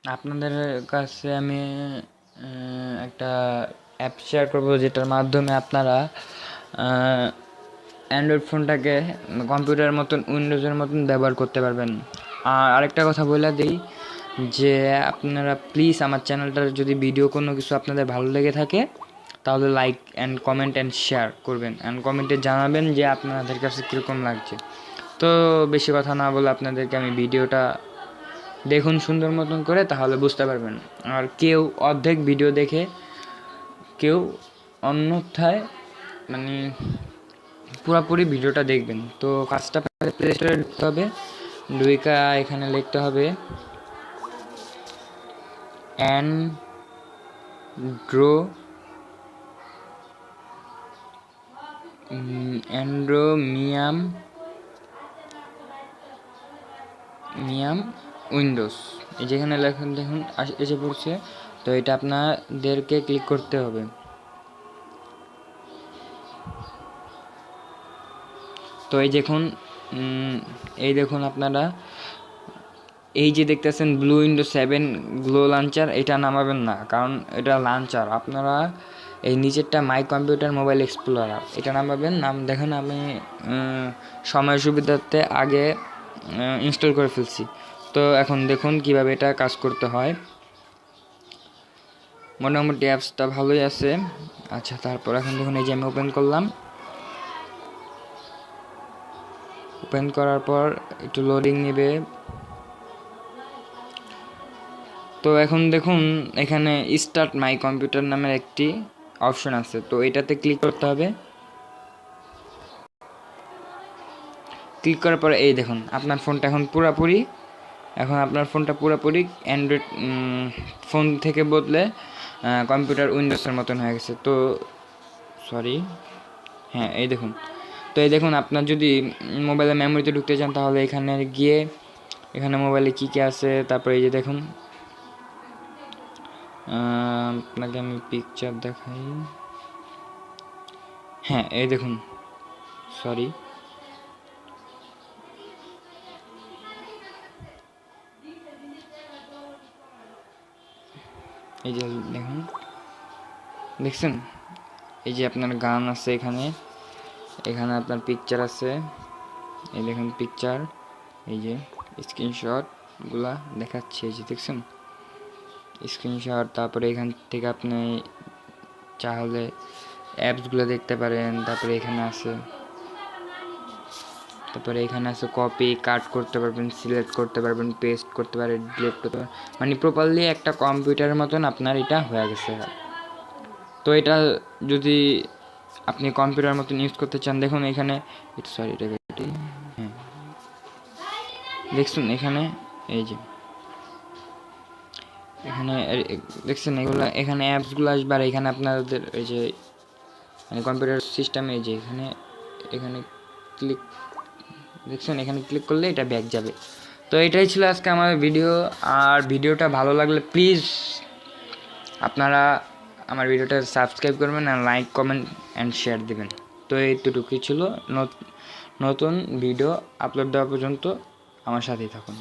আপনাদের কাছে আমি একটা অ্যাপ শেয়ার করব, যেটার মাধ্যমে আপনারা অ্যান্ড্রয়েড ফোনটাকে কম্পিউটারের মতন, উইন্ডোজের মতন ব্যবহার করতে পারবেন। আর আরেকটা কথা বলে দিই যে আপনারা প্লিজ আমার চ্যানেলটার যদি ভিডিও কোনো কিছু আপনাদের ভালো লেগে থাকে তাহলে like and comment and share করবেন, অ্যান্ড কমেন্টে জানাবেন যে আপনাদের কাছে কীরকম লাগছে। তো বেশি কথা না বলে আপনাদেরকে আমি ভিডিওটা দেখুন সুন্দর মতন করে, তাহলে বুঝতে পারবেন। আর কেউ অর্ধেক ভিডিও দেখে কেউ অন্যথায় মানে পুরোপুরি ভিডিওটা দেখবেন। তো কাজটা প্লে স্টোরে ঢুকতে হবে, ঢুইকা এখানে লিখতে হবে অ্যান্ড্রোমিয়াম উইন্ডোজ। এই যেখানে লেখেন দেখুন এসে পড়ছে, তো এটা আপনাদেরকে ক্লিক করতে হবে। তো এই দেখুন আপনারা এই যে দেখতেছেন ব্লু উইন্ডো 7 গ্লো লাঞ্চার, এটা নামাবেন না, কারণ এটা লাঞ্চার। আপনারা এই নিচেরটা মাই কম্পিউটার মোবাইল এক্সপ্লোরার, এটা নামাবেন। দেখেন আমি সময় সুবিধার্থে আগে ইনস্টল করে ফেলছি। তো এখন দেখুন কিভাবে এটা কাজ করতে হয়। মোটামুটি অ্যাপসটা ভালোই আছে। আচ্ছা, তারপর এখন দেখুন এই যে আমি ওপেন করলাম। ওপেন করার পর একটু লোডিং নেবে। তো এখন দেখুন এখানে স্টার্ট মাই কম্পিউটার নামের একটি অপশন আছে, তো এটাতে ক্লিক করতে হবে। ক্লিক করার পরে এই দেখুন আপনার ফোনটা এখন পুরোপুরি অ্যান্ড্রয়েড ফোন থেকে বদলে কম্পিউটার উইন্ডোজের মতন হয়ে গেছে। তো এই দেখুন আপনার যদি মোবাইলের মেমোরিতে ঢুকতে চান তাহলে এখানে গিয়ে এখানে মোবাইলে কী আছে, তারপরে এই যে দেখুন আপনাকে আমি পিকচার দেখাই। এই দেখুন এই যে দেখছেন এই যে আপনার গান আছে, এখানে আপনার পিকচার আছে। এই দেখুন পিকচার, এই যে স্ক্রিনশটগুলা দেখাচ্ছে, এই যে দেখছেন স্ক্রিনশট। তারপরে এখান থেকে আপনি চাইলে অ্যাপসগুলো দেখতে পারেন। তারপরে এখানে আছে কপি কাট করতে পারবেন, সিলেক্ট করতে পারবেন, পেস্ট করতে পারবেন, ডিলিট করতে পারবেন, মানে প্রপারলি একটা কম্পিউটারের মতন আপনার এটা হয়ে গেছে। তো এটা যদি আপনি কম্পিউটার মতন ইউজ করতে চান, দেখুন এখানে দেখুন এখানে এই যে এখানে দেখছেন এখানে অ্যাপসগুলো আসবে। আর এখানে আপনাদের এই যে মানে কম্পিউটার সিস্টেমে এই যে এখানে ক্লিক করলে এটা ব্যাক যাবে। তো এটাই ছিল আজকে আমার ভিডিও। আর ভিডিওটা ভালো লাগলে প্লিজ আপনারা আমার ভিডিওটা সাবস্ক্রাইব করবেন, আর লাইক কমেন্ট অ্যান্ড শেয়ার দেবেন। তো এইটুকুই ছিল। নতুন ভিডিও আপলোড দেওয়া পর্যন্ত আমার সাথেই থাকুন।